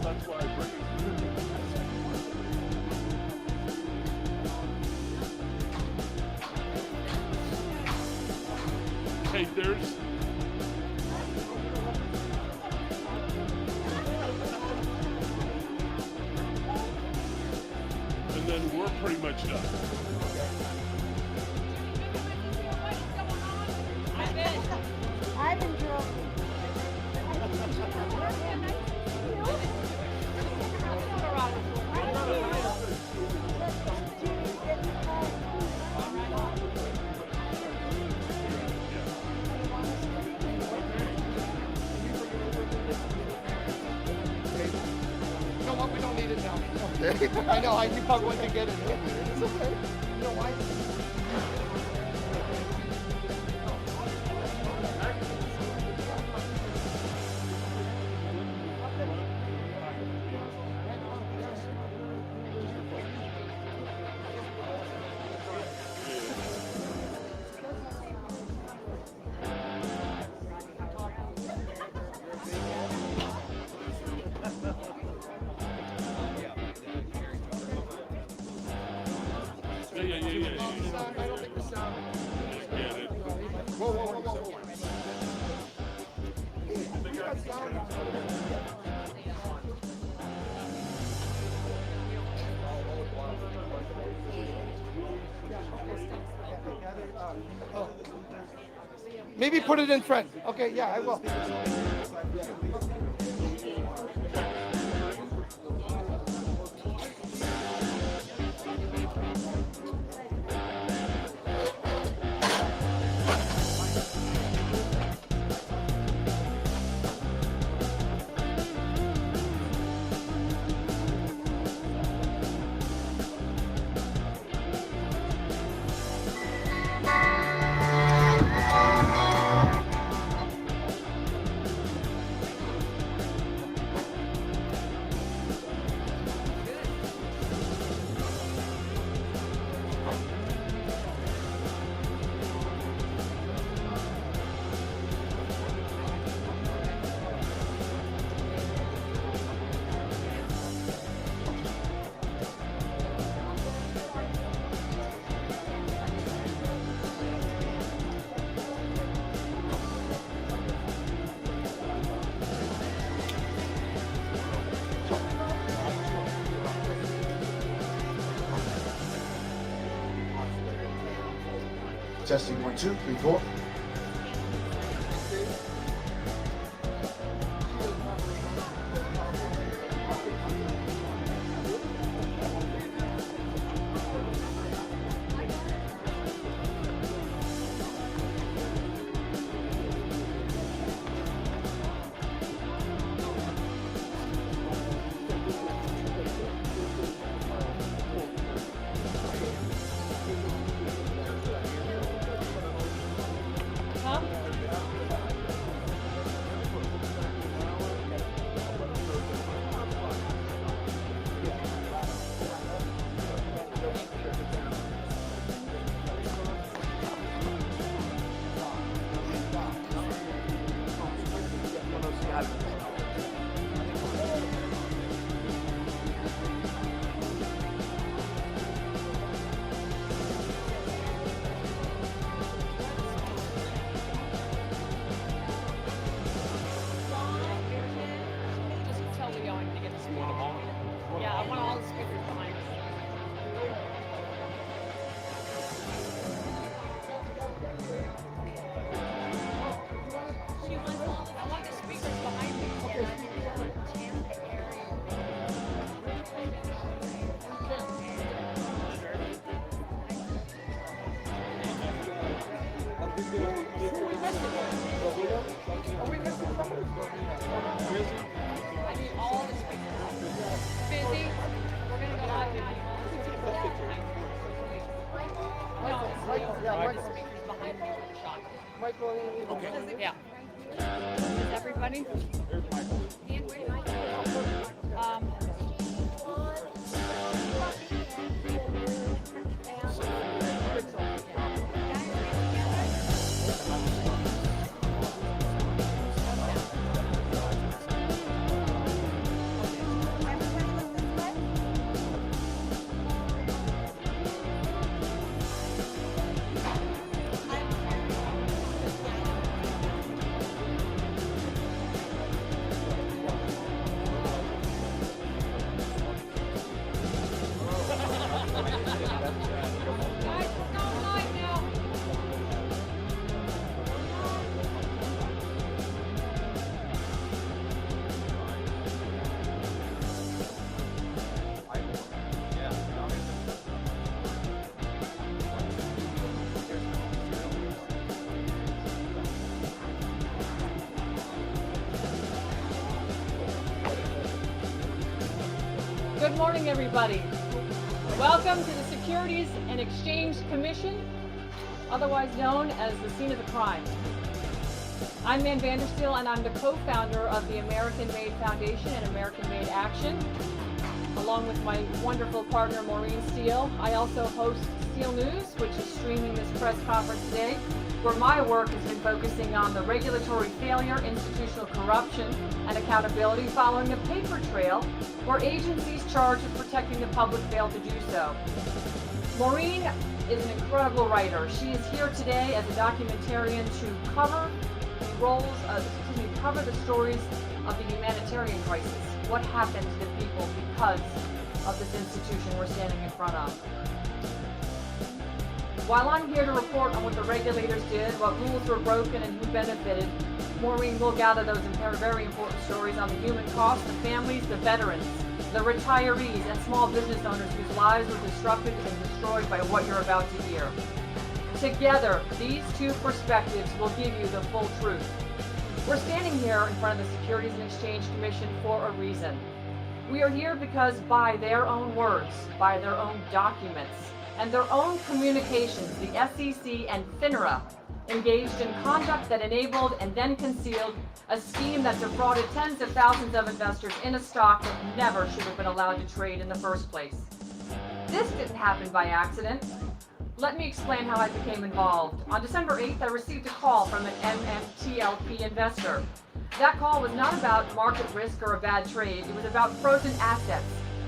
that's why I bring it. Hey, there's... And then we're pretty much done. I've enjoyed it. You know what? We don't need it now. Okay. I know. You probably want to get it. It's okay. You know why? Yeah. I don't think the sound. Get it. Whoa. Hey, you got sound on. Maybe put it in front. Okay, yeah, I will. Testing 1, 2, 3, 4. Yeah, I want all the speakers behind me. I want the speakers behind me. I need all the speakers. Busy? We're going to go live now. No, I want the speakers behind me for the shot. Okay. Yeah. Is everybody? Good morning, everybody. Welcome to the Securities and Exchange Commission, otherwise known as the scene of the crime. I'm Van Vandersteel, and I'm the co-founder of the American Made Foundation and American Made Action, along with my wonderful partner, Maureen Steele. I also host Steele News, which is streaming this press conference today, where my work has been focusing on the regulatory failure, institutional corruption, and accountability following a paper trail where agencies charged with protecting the public failed to do so. Maureen is an incredible writer. She is here today as a documentarian to cover the stories of the humanitarian crisis. What happened to the people because of this institution we're standing in front of. While I'm here to report on what the regulators did, what rules were broken, and who benefited, Maureen will gather those very important stories on the human cost, the families, the veterans, the retirees, and small business owners whose lives were disrupted and destroyed by what you're about to hear. Together, these two perspectives will give you the full truth. We're standing here in front of the Securities and Exchange Commission for a reason. We are here because by their own words, by their own documents, and their own communications, the SEC and FINRA engaged in conduct that enabled and then concealed a scheme that defrauded tens of thousands of investors in a stock that never should have been allowed to trade in the first place. This didn't happen by accident. Let me explain how I became involved. On December 8th, I received a call from an MMTLP investor. That call was not about market risk or a bad trade. It was about frozen assets,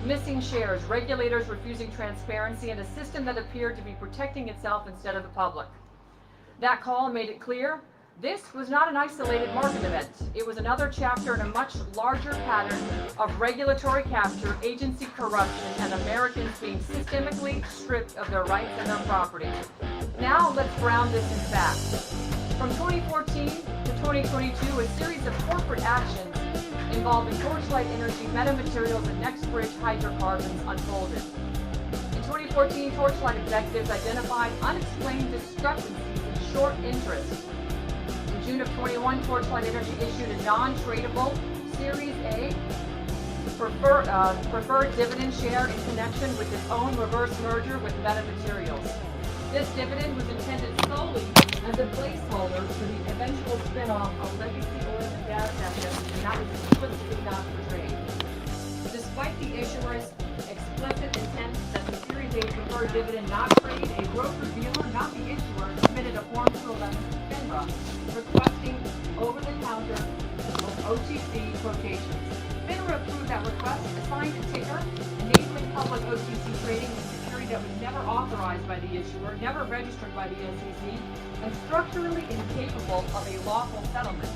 missing shares, regulators refusing transparency, and a system that appeared to be protecting itself instead of the public. That call made it clear this was not an isolated market event. It was another chapter in a much larger pattern of regulatory capture, agency corruption, and Americans being systemically stripped of their rights and their property. Now let's ground this in facts. From 2014 to 2022, a series of corporate actions involving Torchlight Energy, metamaterials, and NextBridge hydrocarbons unfolded. In 2014, Torchlight executives identified unexplained discrepancies in short interest. In June of 21, Torchlight Energy issued a non-tradable Series A preferred dividend share in connection with its own reverse merger with metamaterials. This dividend was intended solely as a placeholder for the eventual spin-off of legacy oil and gas assets, and that was explicitly not portrayed. Despite the issuer's explicit intent that the Series A preferred dividend not trade, a broker-dealer, not the issuer, submitted a Form 211 to FINRA requesting over-the-counter OTC quotations. FINRA approved that request, assigned a ticker, enabling public OTC trading in security that was never authorized by the issuer, never registered by the SEC, and structurally incapable of a lawful settlement.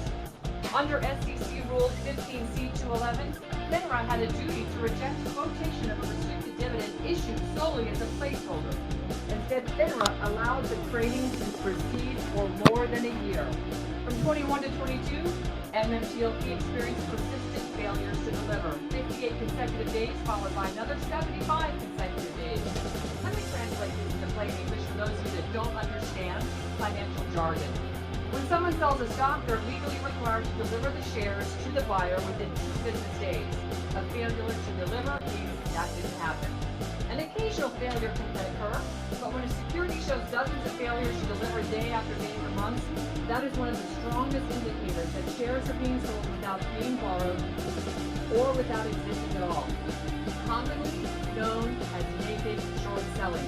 Under SEC Rule 15C-211, FINRA had a duty to reject quotation of a restricted dividend issued solely as a placeholder. Instead, FINRA allowed the trading to proceed for more than a year. From 21 to 22, MMTLP experienced persistent failures to deliver. 58 consecutive days followed by another 75 consecutive days. Let me translate this into plain English for those of you that don't understand financial jargon. When someone sells a stock, they're legally required to deliver the shares to the buyer within 2 business days. A failure to deliver means that didn't happen. An occasional failure can occur, but when a security shows dozens of failures to deliver day after day for months, that is one of the strongest indicators that shares are being sold without being borrowed or without existing at all. Commonly known as naked short selling.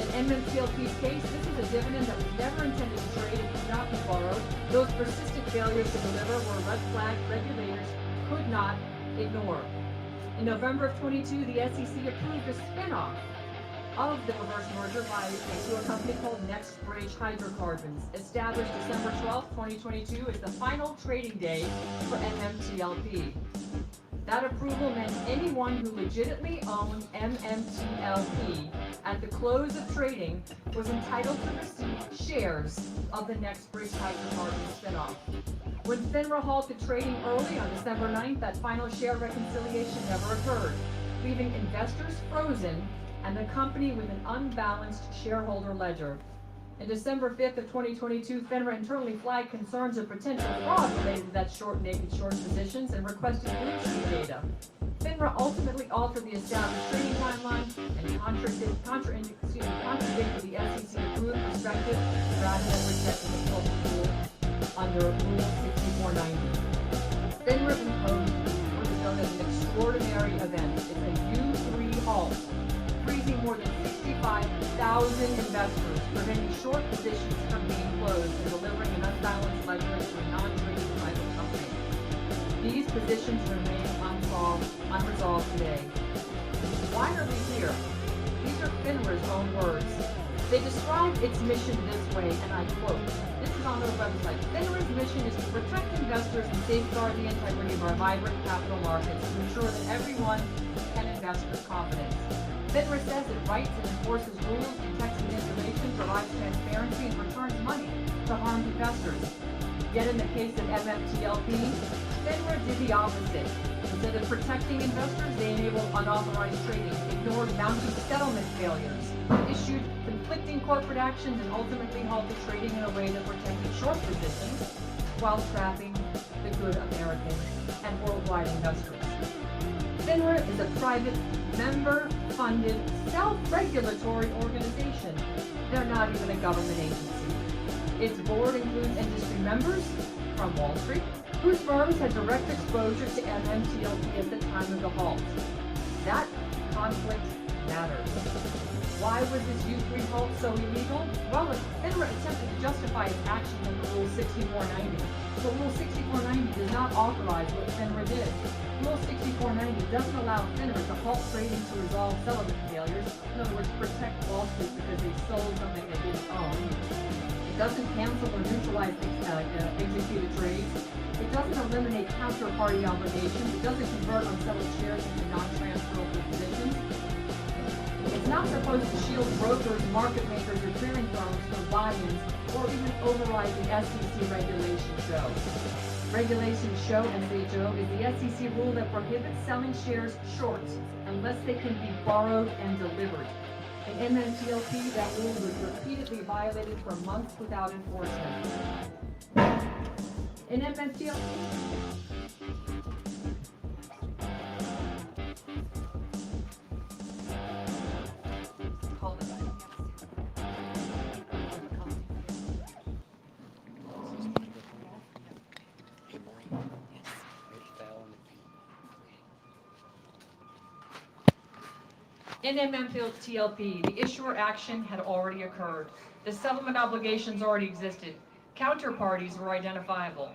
In MMTLP's case, this is a dividend that was never intended to trade and could not be borrowed. Those persistent failures to deliver were red flag regulators could not ignore. In November of 22, the SEC approved a spin-off of the reverse merger to a company called NextBridge Hydrocarbons, established December 12, 2022 as the final trading day for MMTLP. That approval meant anyone who legitimately owned MMTLP at the close of trading was entitled to receive shares of the NextBridge Hydrocarbons spinoff. When FINRA halted trading early on December 9th, that final share reconciliation never occurred, leaving investors frozen and the company with an unbalanced shareholder ledger. In December 5th of 2022, FINRA internally flagged concerns of potential fraud related to that naked short positions and requested blue sheet data. FINRA ultimately altered the established trading timeline and contradicted the SEC approved perspective rather than rejecting the public rule under Rule 6490. FINRA imposed what is known as an extraordinary event. It's a U3 halt, freezing more than 65,000 investors, preventing short positions from being closed and delivering an unbalanced ledger to a non-traded private company. These positions remain unresolved today. Why are we here? These are FINRA's own words. They describe its mission this way, and I quote, this is on their website, FINRA's mission is to protect investors and safeguard the integrity of our vibrant capital markets to ensure that everyone can invest with confidence. FINRA says it writes and enforces rules, protects information, provides transparency, and returns money to harmed investors. Yet in the case of MMTLP, FINRA did the opposite. Instead of protecting investors, they enabled unauthorized trading, ignored mounting settlement failures, issued conflicting corporate actions, and ultimately halted trading in a way that protected short positions while trapping the good American and worldwide investors. FINRA is a private, member-funded, self-regulatory organization. They're not even a government agency. Its board includes industry members from Wall Street, whose firms had direct exposure to MMTLP at the time of the halt. That conflict matters. Why was this U3 halt so illegal? Well, FINRA attempted to justify its action under Rule 6490. But Rule 6490 does not authorize what FINRA did. Rule 6490 doesn't allow FINRA to halt trading to resolve settlement failures, in other words, protect Wall Street because they sold something they didn't own. It doesn't cancel or neutralize executed trades. It doesn't eliminate counterparty obligations. It doesn't convert unsettled shares into non-transferable positions. It's not supposed to shield brokers, market makers, or clearing firms from buy-ins or even override the SEC regulations show. Regulations show, SHO, is the SEC rule that prohibits selling shares short unless they can be borrowed and delivered. In MMTLP, that rule was repeatedly violated for months without enforcement. In MMTLP, In MMTLP, the issuer action had already occurred. The settlement obligations already existed. Counterparties were identifiable.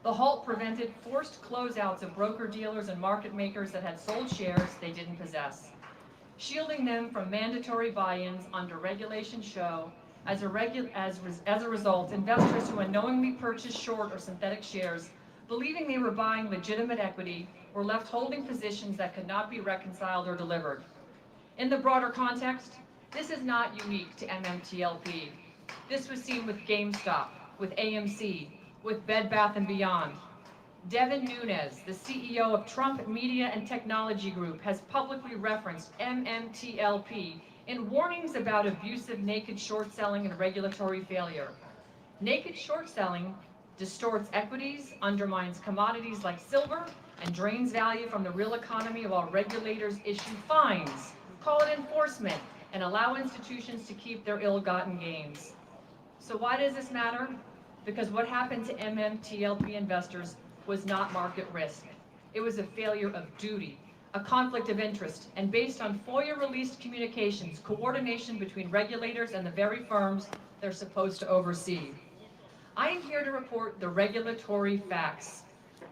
The halt prevented forced closeouts of broker-dealers and market makers that had sold shares they didn't possess, shielding them from mandatory buy-ins under Regulation Show. As a result, investors who unknowingly purchased short or synthetic shares, believing they were buying legitimate equity, were left holding positions that could not be reconciled or delivered. In the broader context, this is not unique to MMTLP. This was seen with GameStop, with AMC, with Bed Bath & Beyond. Devin Nunes, the CEO of Trump Media and Technology Group, has publicly referenced MMTLP in warnings about abusive naked short selling and regulatory failure. Naked short selling distorts equities, undermines commodities like silver, and drains value from the real economy while regulators issue fines, call it enforcement, and allow institutions to keep their ill-gotten gains. So why does this matter? Because what happened to MMTLP investors was not market risk. It was a failure of duty, a conflict of interest, and based on FOIA-released communications, coordination between regulators and the very firms they're supposed to oversee. I am here to report the regulatory facts.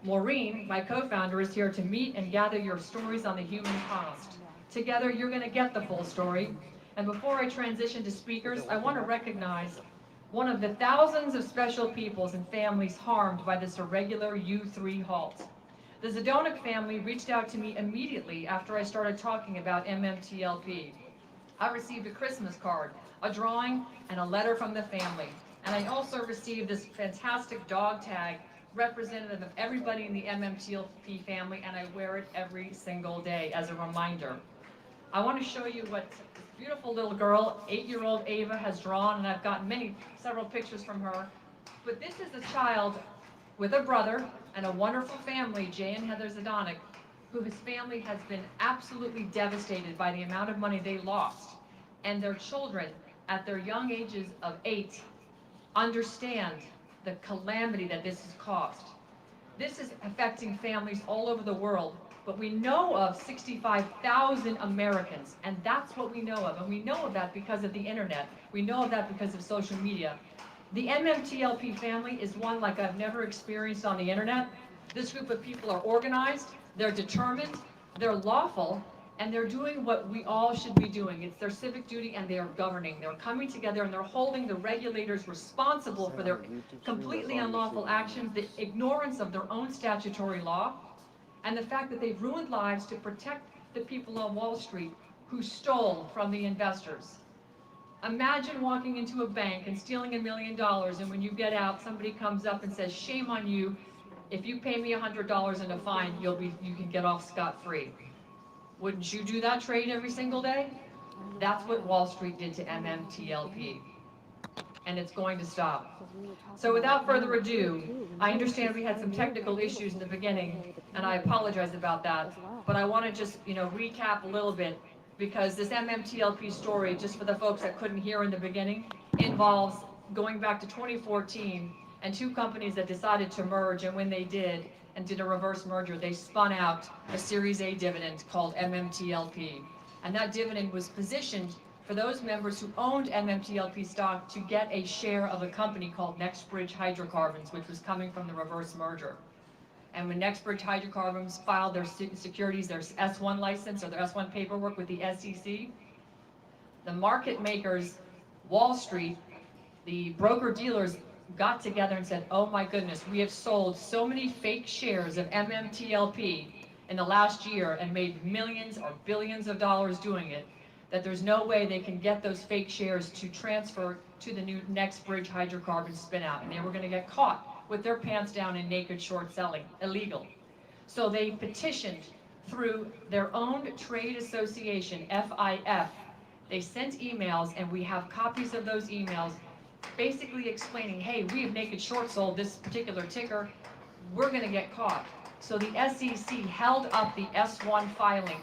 Maureen, my co-founder, is here to meet and gather your stories on the human cost. Together, you're going to get the full story. And before I transition to speakers, I want to recognize one of the thousands of special peoples and families harmed by this irregular U3 halt. The Zdonek family reached out to me immediately after I started talking about MMTLP. I received a Christmas card, a drawing, and a letter from the family. And I also received this fantastic dog tag representative of everybody in the MMTLP family, and I wear it every single day as a reminder. I want to show you what this beautiful little girl, 8-year-old Ava, has drawn, and I've gotten several pictures from her. But this is a child with a brother and a wonderful family, Jay and Heather Zadanek, whose family has been absolutely devastated by the amount of money they lost. And their children, at their young ages of 8, understand the calamity that this has caused. This is affecting families all over the world, but we know of 65,000 Americans, and that's what we know of. And we know of that because of the internet. We know of that because of social media. The MMTLP family is one like I've never experienced on the internet. This group of people are organized, they're determined, they're lawful, and they're doing what we all should be doing. It's their civic duty, and they are governing. They're coming together and they're holding the regulators responsible for their completely unlawful actions, the ignorance of their own statutory law, and the fact that they've ruined lives to protect the people on Wall Street who stole from the investors. Imagine walking into a bank and stealing $1 million, and when you get out, somebody comes up and says, "Shame on you. If you pay me $100 in a fine, you can get off scot-free." Wouldn't you do that trade every single day? That's what Wall Street did to MMTLP, and it's going to stop. So without further ado, I understand we had some technical issues in the beginning, and I apologize about that, but I want to just, recap a little bit, because this MMTLP story, just for the folks that couldn't hear in the beginning, involves going back to 2014 and two companies that decided to merge, and when they did, and did a reverse merger, they spun out a Series A dividend called MMTLP. And that dividend was positioned for those members who owned MMTLP stock to get a share of a company called NextBridge Hydrocarbons, which was coming from the reverse merger. And when NextBridge Hydrocarbons filed their securities, their S1 license or their S1 paperwork with the SEC, the market makers, Wall Street, the broker-dealers got together and said, "Oh my goodness, we have sold so many fake shares of MMTLP in the last year and made millions or billions of dollars doing it, that there's no way they can get those fake shares to transfer to the new NextBridge Hydrocarbons spin-out." And they were going to get caught with their pants down in naked short selling, illegal. So they petitioned through their own trade association, FIF. They sent emails, and we have copies of those emails, basically explaining, hey, we have naked short sold this particular ticker, we're going to get caught. So the SEC held up the S1 filing,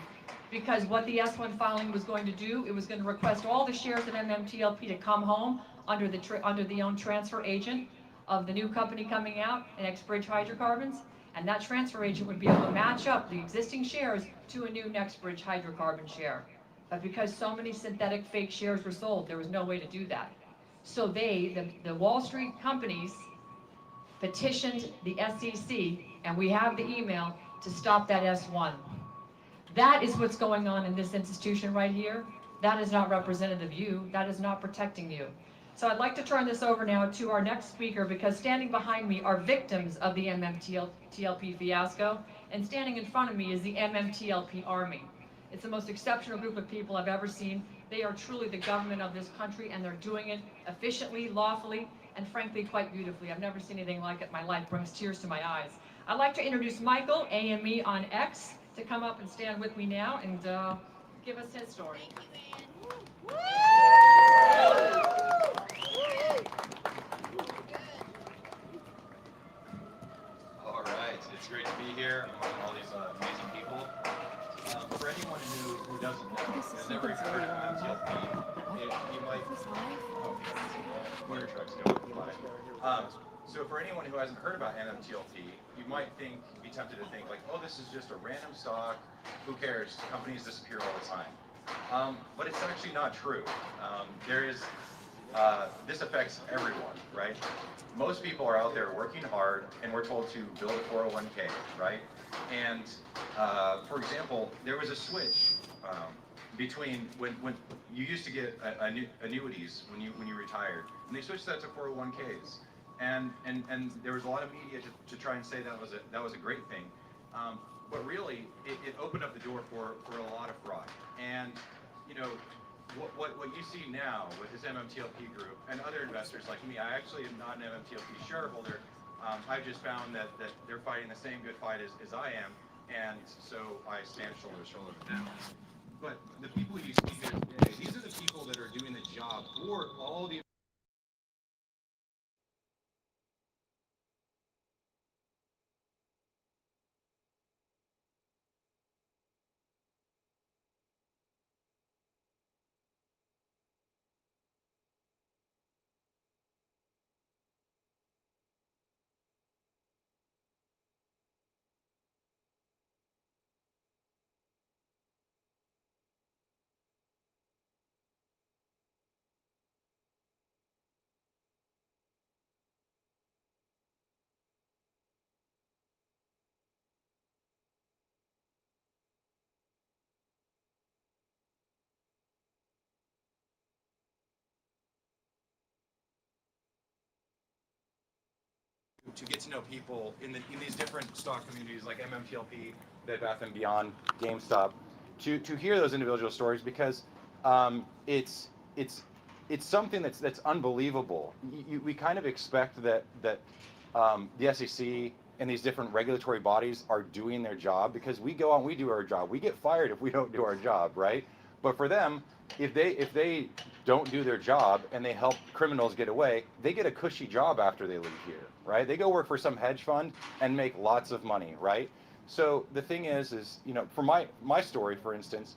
because what the S1 filing was going to do, it was going to request all the shares of MMTLP to come home under the own transfer agent of the new company coming out, NextBridge Hydrocarbons, and that transfer agent would be able to match up the existing shares to a new NextBridge Hydrocarbon share. But because so many synthetic fake shares were sold, there was no way to do that. So the Wall Street companies petitioned the SEC, and we have the email, to stop that S1. That is what's going on in this institution right here. That is not representative of you. That is not protecting you. So I'd like to turn this over now to our next speaker, because standing behind me are victims of the MMTLP fiasco, and standing in front of me is the MMTLP Army. It's the most exceptional group of people I've ever seen. They are truly the government of this country, and they're doing it efficiently, lawfully, and frankly quite beautifully. I've never seen anything like it in my life. It brings tears to my eyes. I'd like to introduce Michael, AME on X, to come up and stand with me now and give us his story. All right, it's great to be here among all these amazing people. For anyone who doesn't know, has never even heard of MMTLP, you might. Where trucks go by. So for anyone who hasn't heard about MMTLP, you might be tempted to think like, oh, this is just a random stock. Who cares? Companies disappear all the time. But it's actually not true. This affects everyone, right? Most people are out there working hard, and we're told to build a 401k, right? And for example, there was a switch between when you used to get annuities when you retired, and they switched that to 401ks, and there was a lot of media to try and say that was a great thing, but really it opened up the door for a lot of fraud. And what you see now with this MMTLP group and other investors like me, I actually am not an MMTLP shareholder. I've just found that they're fighting the same good fight as I am, and so I stand shoulder to shoulder with them. But the people to get to know people in these different stock communities like MMTLP, Bed Bath & Beyond, GameStop, to hear those individual stories, because it's something that's unbelievable. We kind of expect that the SEC and these different regulatory bodies are doing their job, because we go out and we do our job. We get fired if we don't do our job, right? But for them, if they don't do their job and they help criminals get away, they get a cushy job after they leave here, right? They go work for some hedge fund and make lots of money, right? So the thing is for my story, for instance,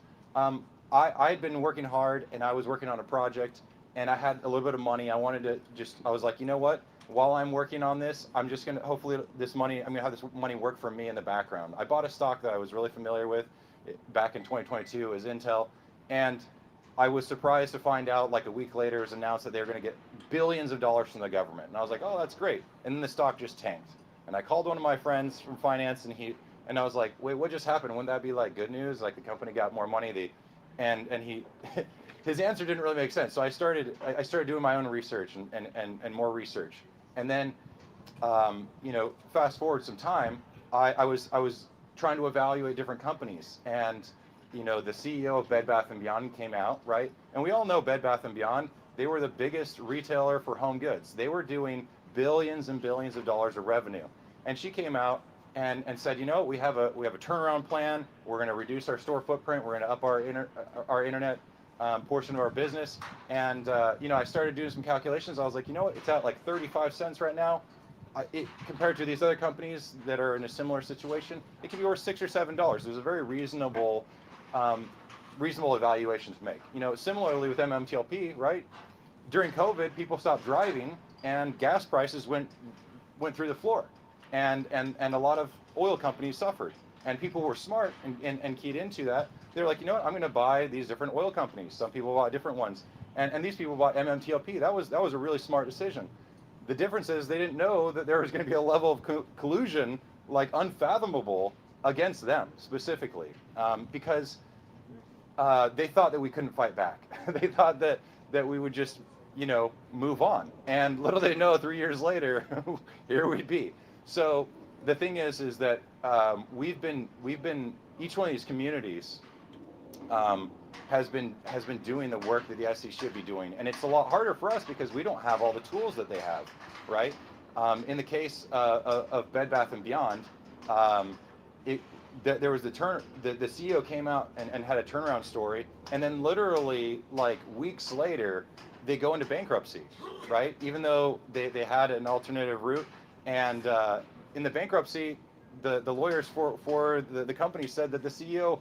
I'd been working hard, and I was working on a project, and I had a little bit of money. I wanted to I was like, you know what? While I'm working on this, I'm just gonna, hopefully I'm gonna have this money work for me in the background. I bought a stock that I was really familiar with back in 2022 as Intel, and I was surprised to find out like a week later it was announced that they were gonna get billions of dollars from the government. And I was like, oh, that's great. And then the stock just tanked. And I called one of my friends from finance, and I was like, wait, what just happened? Wouldn't that be like good news? Like the company got more money, and he his answer didn't really make sense. So I started doing my own research and more research. And then, fast forward some time, I was trying to evaluate different companies, and the CEO of Bed Bath & Beyond came out, right? And we all know Bed Bath & Beyond. They were the biggest retailer for home goods. They were doing billions and billions of dollars of revenue. And she came out and said, we have a turnaround plan. We're going to reduce our store footprint. We're going to up our internet portion of our business. And I started doing some calculations. I was like, it's at like 35 cents right now. Compared to these other companies that are in a similar situation, it could be worth $6 or $7. There's a very reasonable evaluation to make. Similarly with MMTLP, right? During COVID, people stopped driving, and gas prices went through the floor, and a lot of oil companies suffered. And people were smart and keyed into that. They're like, I'm going to buy these different oil companies. Some people bought different ones, and these people bought MMTLP. That was a really smart decision. The difference is they didn't know that there was going to be a level of collusion like unfathomable against them specifically, because they thought that we couldn't fight back. They thought that we would just move on, and little they know, 3 years later, here we'd be. So the thing is that we've been each one of these communities has been doing the work that the SEC should be doing, and it's a lot harder for us because we don't have all the tools that they have, right? In the case of Bed Bath & Beyond, there was the CEO came out and had a turnaround story, and then literally like weeks later they go into bankruptcy, right? Even though they had an alternative route, and in the bankruptcy, the lawyers for the company said that the CEO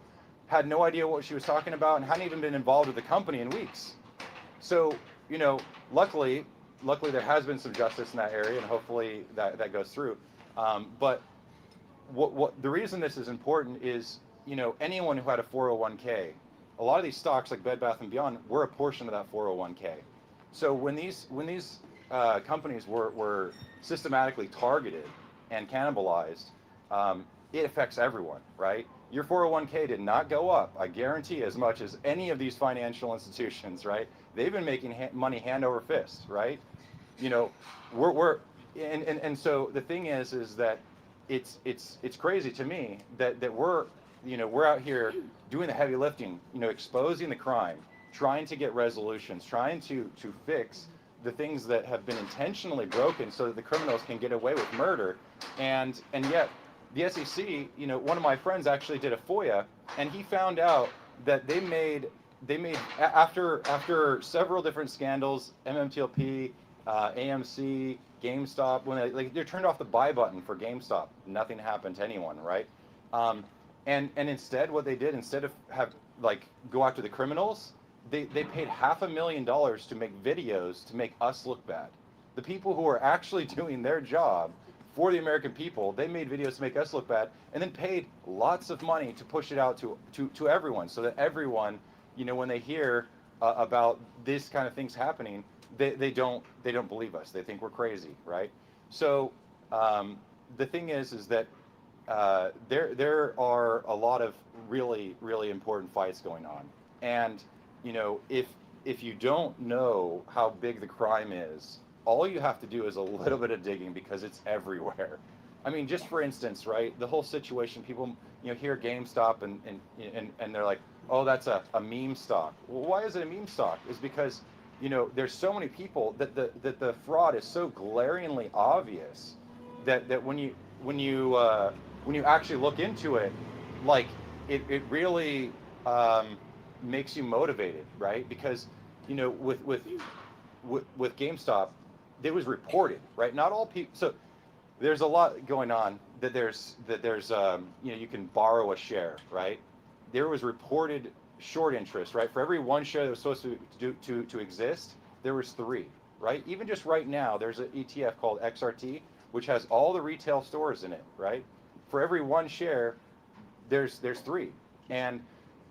had no idea what she was talking about and hadn't even been involved with the company in weeks. So, luckily there has been some justice in that area, and hopefully that goes through. But what the reason this is important is, anyone who had a 401k, a lot of these stocks like Bed Bath & Beyond were a portion of that 401k. So when these companies were systematically targeted and cannibalized, it affects everyone, right? Your 401k did not go up, I guarantee, as much as any of these financial institutions, right? They've been making money hand over fist, right? So the thing is that it's crazy to me that we're out here doing the heavy lifting, exposing the crime, trying to get resolutions, trying to fix the things that have been intentionally broken so that the criminals can get away with murder, and yet the SEC, one of my friends actually did a FOIA, and he found out that they made after several different scandals, MMTLP, AMC, GameStop, when they turned off the buy button for GameStop, nothing happened to anyone, right? And instead, what they did, instead of go after the criminals, they paid $500,000 to make videos to make us look bad. The people who are actually doing their job for the American people, they made videos to make us look bad, and then paid lots of money to push it out to everyone, so that everyone, when they hear about this kind of things happening, they don't believe us. They think we're crazy, right? So the thing is that there are a lot of really, really important fights going on, and if you don't know how big the crime is, all you have to do is a little bit of digging because it's everywhere. I mean, just for instance, right? The whole situation, people, hear GameStop and they're like, oh, that's a meme stock. Well, why is it a meme stock? It's because, there's so many people that the fraud is so glaringly obvious that when you actually look into it, like it really makes you motivated, right? Because with GameStop, it was reported, right? Not all people. So there's a lot going on. That there's you can borrow a share, right? There was reported short interest, right? For every one share that was supposed to exist, there was 3, right? Even just right now, there's an ETF called XRT, which has all the retail stores in it, right? For every one share, there's 3, and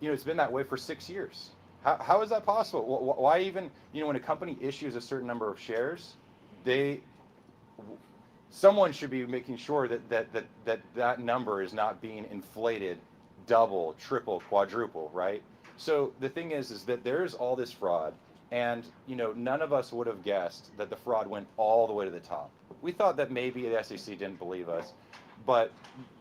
it's been that way for 6 years. How is that possible? Why even when a company issues a certain number of shares, someone should be making sure that number is not being inflated double, triple, quadruple, right? So the thing is that there's all this fraud, and none of us would have guessed that the fraud went all the way to the top. We thought that maybe the SEC didn't believe us, but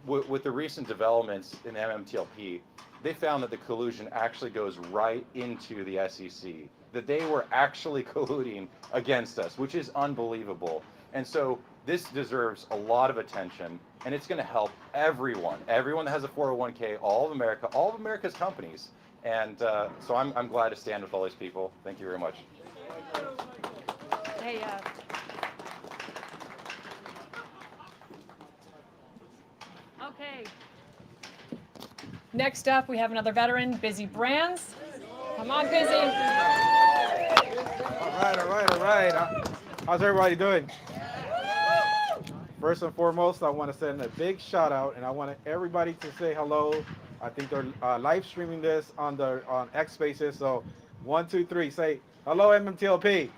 with the recent developments in MMTLP, they found that the collusion actually goes right into the SEC, that they were actually colluding against us, which is unbelievable. And so this deserves a lot of attention, and it's going to help everyone that has a 401k, all of America's companies. And so I'm glad to stand with all these people. Thank you very much. Hey, Okay. Next up, we have another veteran, Busy Brands. Come on, Busy. All right. How's everybody doing? First and foremost, I want to send a big shout out, and I want everybody to say hello. I think they're live streaming this on X Spaces. So 1, 2, 3, say hello, MMTLP.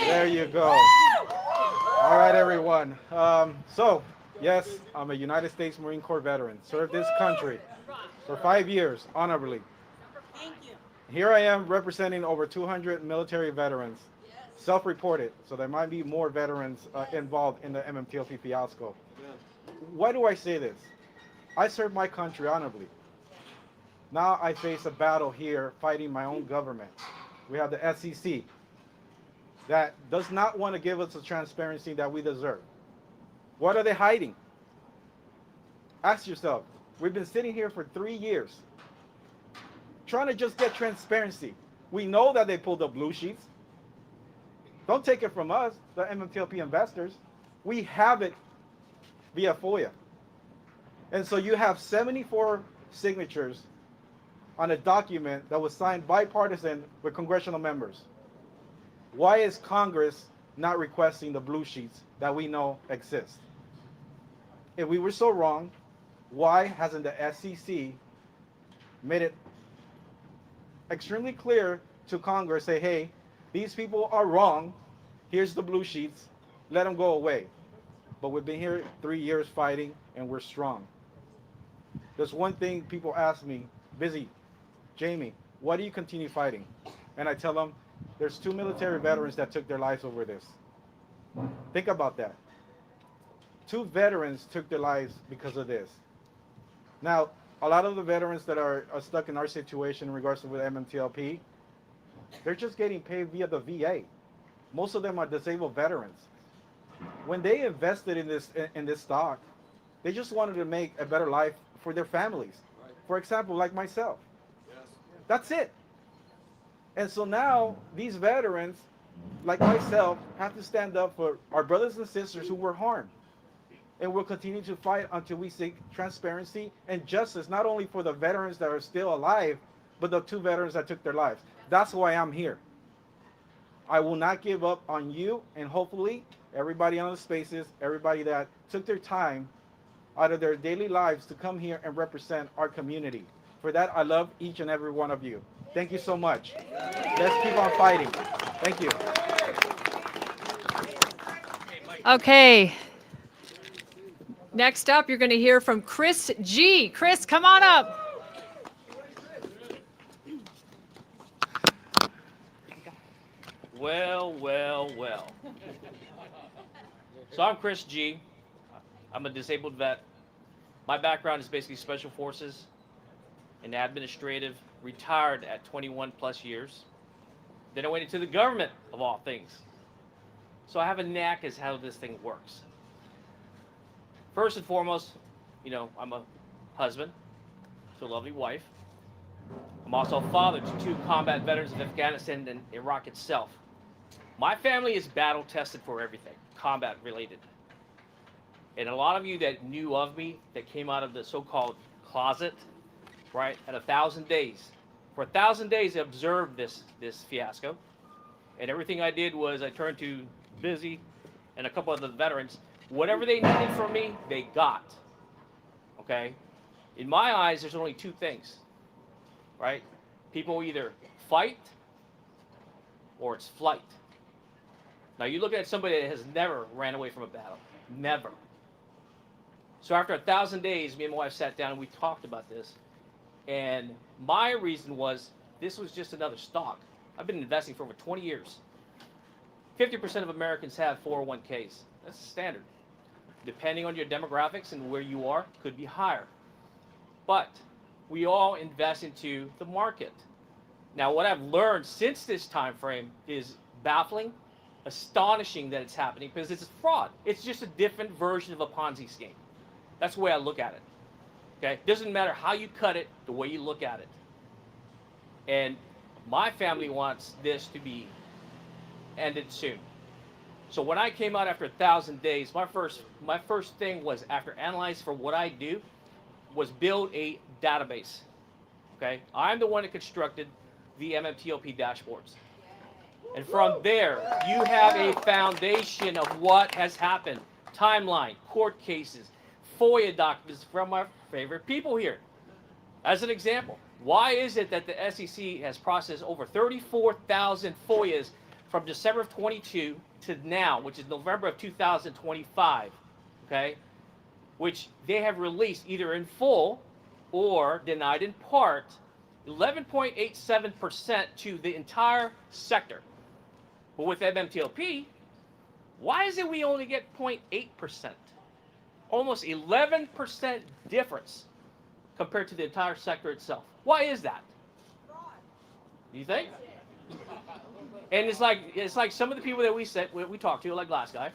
There you go. All right, everyone. So yes, I'm a United States Marine Corps veteran. Served this country for 5 years honorably. thank you. Here I am representing over 200 military veterans, self-reported, so there might be more veterans involved in the MMTLP fiasco. Why do I say this? I served my country honorably. Now I face a battle here fighting my own government. We have the SEC that does not want to give us the transparency that we deserve. What are they hiding? Ask yourself. We've been sitting here for 3 years trying to just get transparency. We know that they pulled the blue sheets. Don't take it from us, the MMTLP investors. We have it via FOIA. And so you have 74 signatures on a document that was signed bipartisan with congressional members. Why is Congress not requesting the blue sheets that we know exist? If we were so wrong, why hasn't the SEC made it extremely clear to Congress, say, hey, these people are wrong, here's the blue sheets, let them go away. But we've been here 3 years fighting, and we're strong. There's one thing people ask me, Busy, Jamie, why do you continue fighting? And I tell them, there's 2 military veterans that took their lives over this. Think about that. 2 veterans took their lives because of this. Now, a lot of the veterans that are stuck in our situation in regards to with MMTLP, they're just getting paid via the VA. Most of them are disabled veterans. When they invested in this stock, they just wanted to make a better life for their families. For example, like myself. That's it. And so now these veterans, like myself, have to stand up for our brothers and sisters who were harmed. And we'll continue to fight until we seek transparency and justice, not only for the veterans that are still alive, but the 2 veterans that took their lives. That's why I'm here. I will not give up on you, and hopefully everybody on the spaces, everybody that took their time out of their daily lives to come here and represent our community. For that, I love each and every one of you. Thank you so much. Let's keep on fighting. Thank you. Okay. Next up, you're going to hear from Chris G. Chris, come on up. Well, well, well. So I'm Chris G. I'm a disabled vet. My background is basically special forces and administrative, retired at 21 plus years. Then I went into the government, of all things. So I have a knack as how this thing works. First and foremost, you know, I'm a husband to a lovely wife. I'm also a father to 2 combat veterans of Afghanistan and Iraq itself. My family is battle tested for everything, combat related. And a lot of you that knew of me, that came out of the so-called closet, right, at 1,000 days. For 1,000 days, I observed this fiasco. And everything I did was I turned to Busy and a couple of the veterans. Whatever they needed from me, they got. Okay? In my eyes, there's only 2 things, right? People either fight or it's flight. Now, you look at somebody that has never ran away from a battle. Never. So after 1,000 days, me and my wife sat down and we talked about this. And my reason was this was just another stock. I've been investing for over 20 years. 50% of Americans have 401ks. That's standard. Depending on your demographics and where you are, could be higher. But we all invest into the market. Now, what I've learned since this time frame is baffling, astonishing that it's happening because it's fraud. It's just a different version of a Ponzi scheme. That's the way I look at it. Okay? Doesn't matter how you cut it, the way you look at it. And my family wants this to be ended soon. So when I came out after 1,000 days, my first thing was, after analyzing for what I do, was build a database. Okay? I'm the one that constructed the MMTLP dashboards. And from there, you have a foundation of what has happened. Timeline, court cases, FOIA documents from our favorite people here. As an example, why is it that the SEC has processed over 34,000 FOIAs from December of 22 to now, which is November of 2025, okay? Which they have released either in full or denied in part, 11.87% to the entire sector. But with MMTLP, why is it we only get 0.8%? Almost 11% difference compared to the entire sector itself. Why is that? You think? And it's like some of the people that we talk to, like last guy,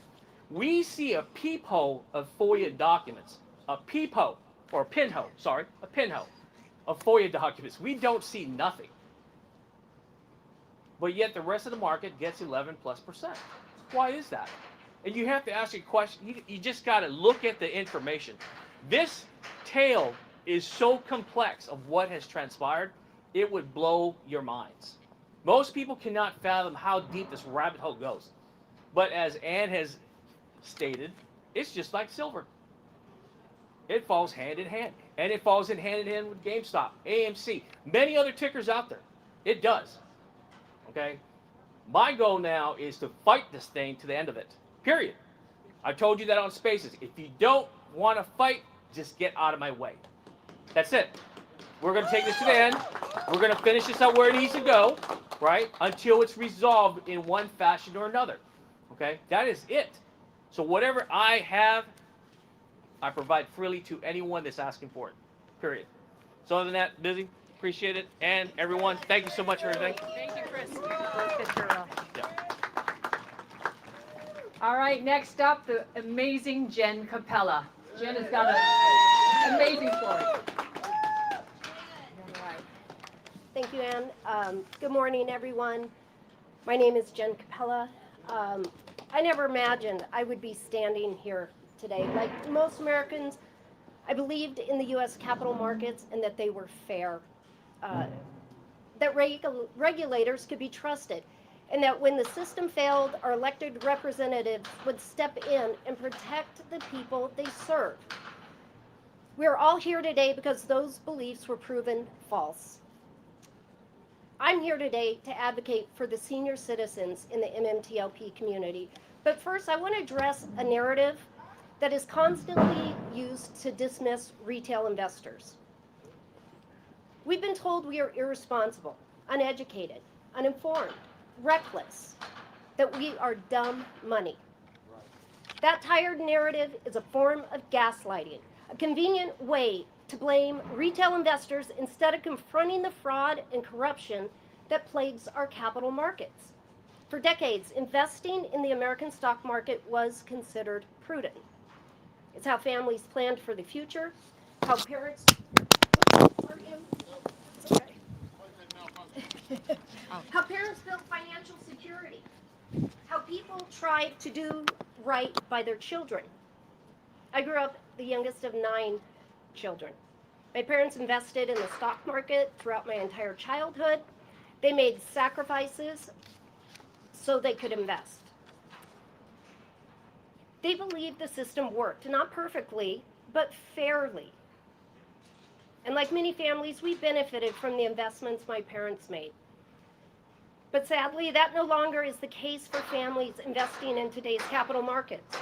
we see a peephole of FOIA documents, a peephole or a pinhole, sorry, a pinhole of FOIA documents. We don't see nothing. But yet the rest of the market gets 11+%. Why is that? And you have to ask a question. You just got to look at the information. This tale is so complex of what has transpired, it would blow your minds. Most people cannot fathom how deep this rabbit hole goes. But as Ann has stated, it's just like silver. It falls hand in hand. And it falls hand in hand with GameStop, AMC, many other tickers out there. It does. Okay? My goal now is to fight this thing to the end of it. Period. I told you that on Spaces. If you don't want to fight, just get out of my way. That's it. We're going to take this to the end. We're going to finish this out where it needs to go, right? Until it's resolved in one fashion or another. Okay? That is it. So whatever I have, I provide freely to anyone that's asking for it. Period. So other than that, Busy, appreciate it. And everyone, thank you so much for everything. Thank you, Chris. Yeah. All right, next up, the amazing Jen Capella. Jen has got an amazing story. Thank you, Ann. Good morning, everyone. My name is Jen Capella. I never imagined I would be standing here today. Like most Americans, I believed in the U.S. capital markets and that they were fair, that regulators could be trusted, and that when the system failed, our elected representatives would step in and protect the people they serve. We're all here today because those beliefs were proven false. I'm here today to advocate for the senior citizens in the MMTLP community. But first, I want to address a narrative that is constantly used to dismiss retail investors. We've been told we are irresponsible, uneducated, uninformed, reckless, that we are dumb money. That tired narrative is a form of gaslighting, a convenient way to blame retail investors instead of confronting the fraud and corruption that plagues our capital markets. For decades, investing in the American stock market was considered prudent. It's how families planned for the future, how parents how parents built financial security, how people tried to do right by their children. I grew up the youngest of 9 children. My parents invested in the stock market throughout my entire childhood. They made sacrifices so they could invest. They believed the system worked, not perfectly, but fairly. And like many families, we benefited from the investments my parents made. But sadly, that no longer is the case for families investing in today's capital markets.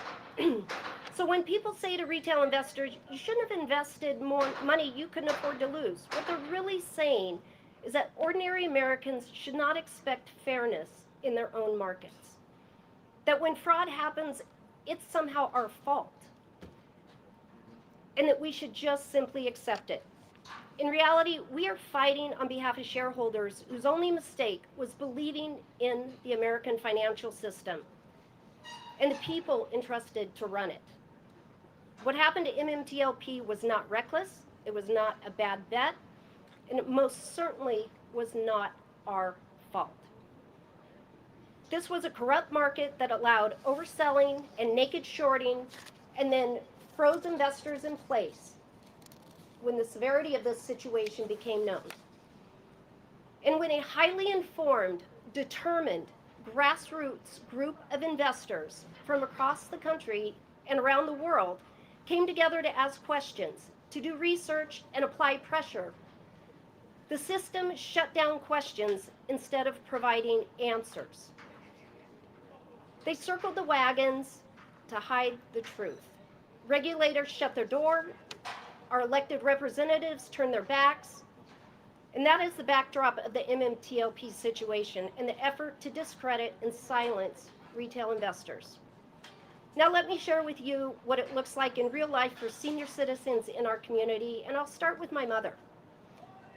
So when people say to retail investors, you shouldn't have invested more money you couldn't afford to lose, what they're really saying is that ordinary Americans should not expect fairness in their own markets. That when fraud happens, it's somehow our fault. And that we should just simply accept it. In reality, we are fighting on behalf of shareholders whose only mistake was believing in the American financial system and the people entrusted to run it. What happened to MMTLP was not reckless, it was not a bad bet, and it most certainly was not our fault. This was a corrupt market that allowed overselling and naked shorting and then froze investors in place when the severity of this situation became known. And when a highly informed, determined, grassroots group of investors from across the country and around the world came together to ask questions, to do research and apply pressure, the system shut down questions instead of providing answers. They circled the wagons to hide the truth. Regulators shut their door, our elected representatives turned their backs, and that is the backdrop of the MMTLP situation and the effort to discredit and silence retail investors. Now let me share with you what it looks like in real life for senior citizens in our community, and I'll start with my mother.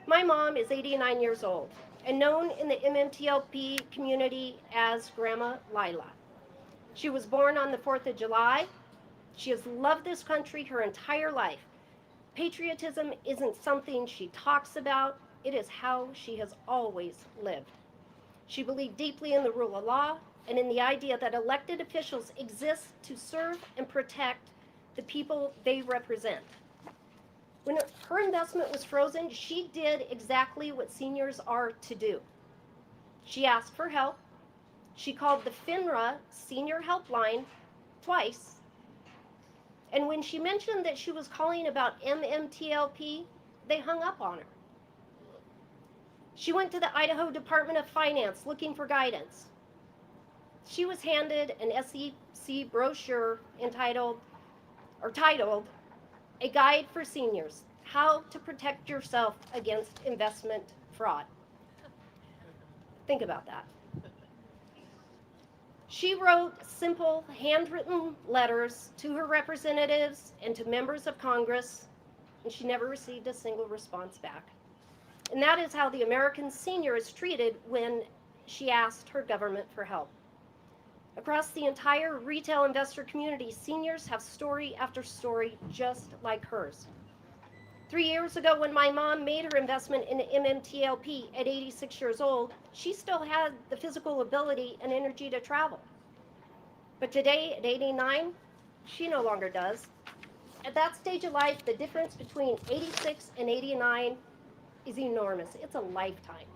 My mom is 89 years old and known in the MMTLP community as Grandma Lila. She was born on the 4th of July. She has loved this country her entire life. Patriotism isn't something she talks about, it is how she has always lived. She believed deeply in the rule of law and in the idea that elected officials exist to serve and protect the people they represent. When her investment was frozen, she did exactly what seniors are to do. She asked for help. She called the FINRA senior helpline twice. And when she mentioned that she was calling about MMTLP, they hung up on her. She went to the Idaho Department of Finance looking for guidance. She was handed an SEC brochure titled A Guide for Seniors, How to Protect Yourself Against Investment Fraud. Think about that. She wrote simple handwritten letters to her representatives and to members of Congress, and she never received a single response back. And that is how the American senior is treated when she asked her government for help. Across the entire retail investor community, seniors have story after story just like hers. 3 years ago, when my mom made her investment in MMTLP at 86 years old, she still had the physical ability and energy to travel. But today, at 89, she no longer does. At that stage of life, the difference between 86 and 89 is enormous. It's a lifetime.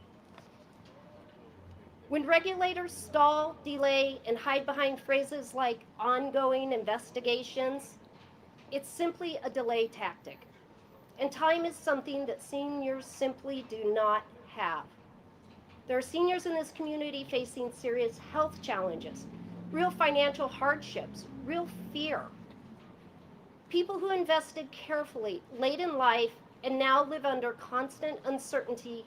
When regulators stall, delay, and hide behind phrases like ongoing investigations, it's simply a delay tactic. And time is something that seniors simply do not have. There are seniors in this community facing serious health challenges, real financial hardships, real fear. People who invested carefully late in life and now live under constant uncertainty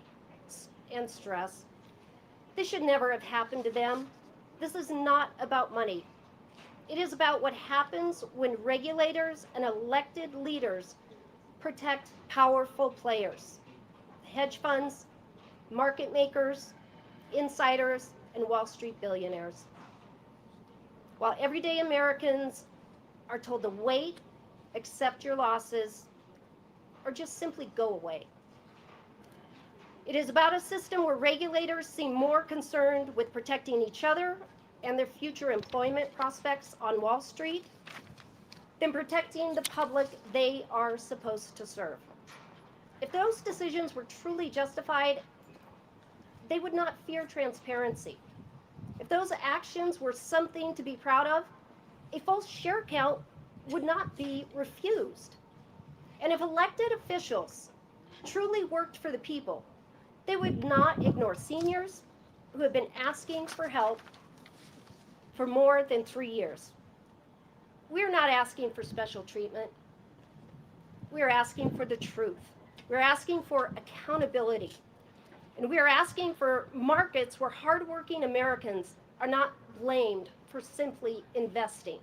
and stress. This should never have happened to them. This is not about money. It is about what happens when regulators and elected leaders protect powerful players, hedge funds, market makers, insiders, and Wall Street billionaires. While everyday Americans are told to wait, accept your losses, or just simply go away. It is about a system where regulators seem more concerned with protecting each other and their future employment prospects on Wall Street than protecting the public they are supposed to serve. If those decisions were truly justified, they would not fear transparency. If those actions were something to be proud of, a false share count would not be refused. And if elected officials truly worked for the people, they would not ignore seniors who have been asking for help for more than 3 years. We're not asking for special treatment. We're asking for the truth. We're asking for accountability. And we are asking for markets where hardworking Americans are not blamed for simply investing.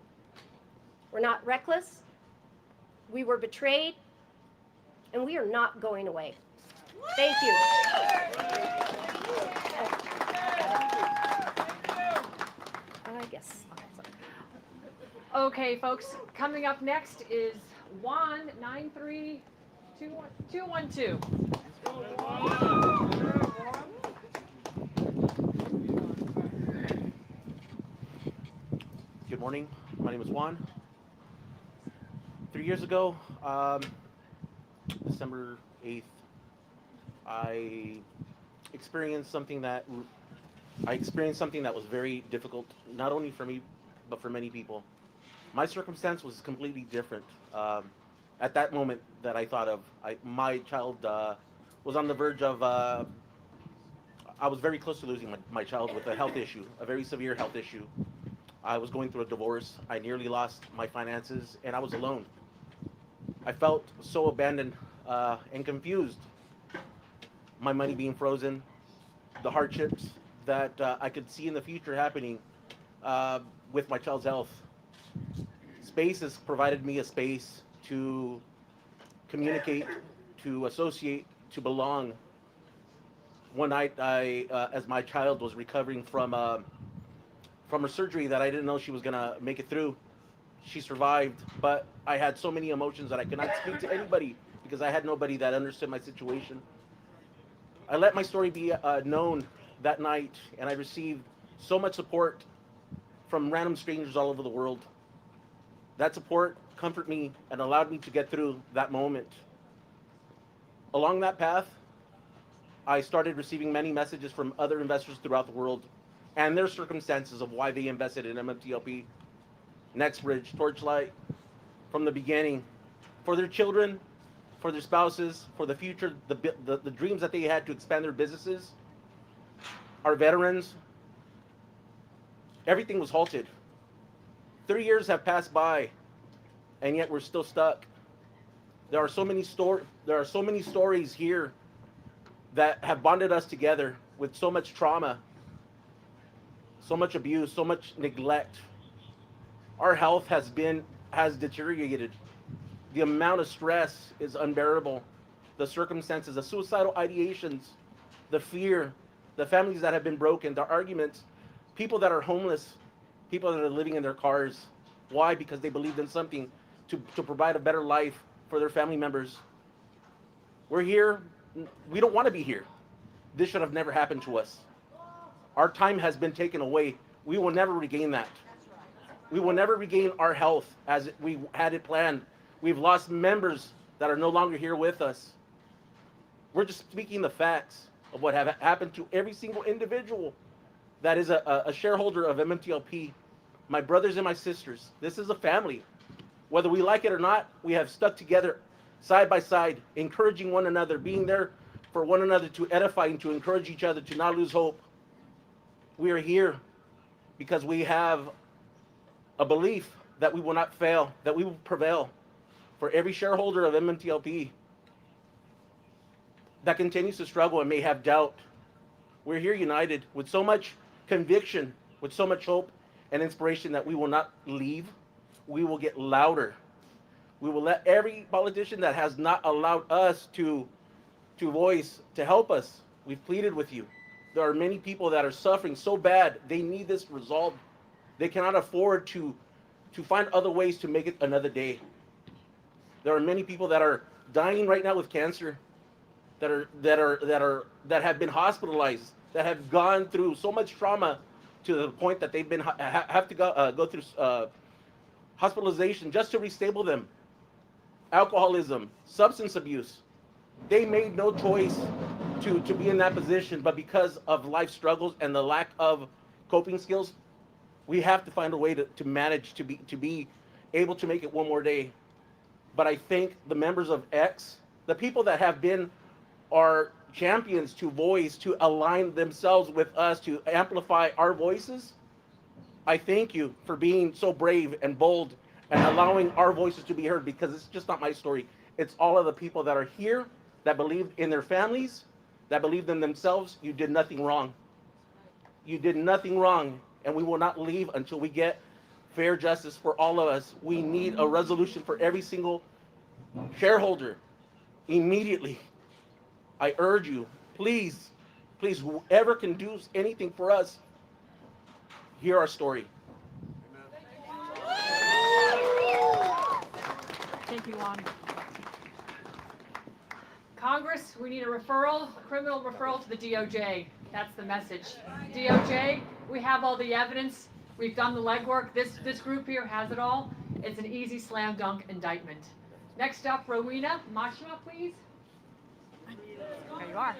We're not reckless. We were betrayed. And we are not going away. Thank you. I guess. Okay, folks, coming up next is Juan 93212. Good morning. My name is Juan. 3 years ago, December 8th, I experienced something that was very difficult, not only for me, but for many people. My circumstance was completely different. At that moment that I thought of, my child was on the verge of, I was very close to losing my child with a health issue, a very severe health issue. I was going through a divorce. I nearly lost my finances, and I was alone. I felt so abandoned and confused. My money being frozen, the hardships that I could see in the future happening with my child's health. Space has provided me a space to communicate, to associate, to belong. One night, as my child was recovering from a surgery that I didn't know she was gonna make it through, she survived, but I had so many emotions that I could not speak to anybody because I had nobody that understood my situation. I let my story be known that night, and I received so much support from random strangers all over the world. That support comforted me and allowed me to get through that moment. Along that path, I started receiving many messages from other investors throughout the world and their circumstances of why they invested in MMTLP, NextBridge, Torchlight, from the beginning, for their children, for their spouses, for the future, the dreams that they had to expand their businesses, our veterans. Everything was halted. 3 years have passed by, and yet we're still stuck. There are so many stories here that have bonded us together with so much trauma, so much abuse, so much neglect. Our health has deteriorated. The amount of stress is unbearable. The circumstances, the suicidal ideations, the fear, the families that have been broken, the arguments, people that are homeless, people that are living in their cars. Why? Because they believed in something to provide a better life for their family members. We're here. We don't want to be here. This should have never happened to us. Our time has been taken away. We will never regain that. We will never regain our health as we had it planned. We've lost members that are no longer here with us. We're just speaking the facts of what have happened to every single individual that is a shareholder of MMTLP. My brothers and my sisters, this is a family. Whether we like it or not, we have stuck together side by side, encouraging one another, being there for one another to edify and to encourage each other to not lose hope. We are here because we have a belief that we will not fail, that we will prevail. For every shareholder of MMTLP that continues to struggle and may have doubt, We're here united with so much conviction, with so much hope and inspiration that we will not leave. We will get louder. We will let every politician that has not allowed us to voice, to help us. We've pleaded with you. There are many people that are suffering so bad, they need this resolved. They cannot afford to find other ways to make it another day. There are many people that are dying right now with cancer, that have been hospitalized, that have gone through so much trauma to the point that they've been have to go through hospitalization just to restable them. Alcoholism, substance abuse. They made no choice to be in that position, but because of life struggles and the lack of coping skills, we have to find a way to manage to be able to make it one more day. But I think the members of X, the people that have been our champions to voice, to align themselves with us, to amplify our voices, I thank you for being so brave and bold and allowing our voices to be heard, because it's just not my story. It's all of the people that are here, that believe in their families, that believe in themselves. You did nothing wrong. You did nothing wrong, and we will not leave until we get fair justice for all of us. We need a resolution for every single shareholder immediately. I urge you, please, whoever can do anything for us, hear our story. Thank you, Juan. Congress, we need a referral, a criminal referral to the DOJ. That's the message. DOJ, we have all the evidence. We've done the legwork. This group here has it all. It's an easy slam dunk indictment. Next up, Rowena Mashma, please. There you are.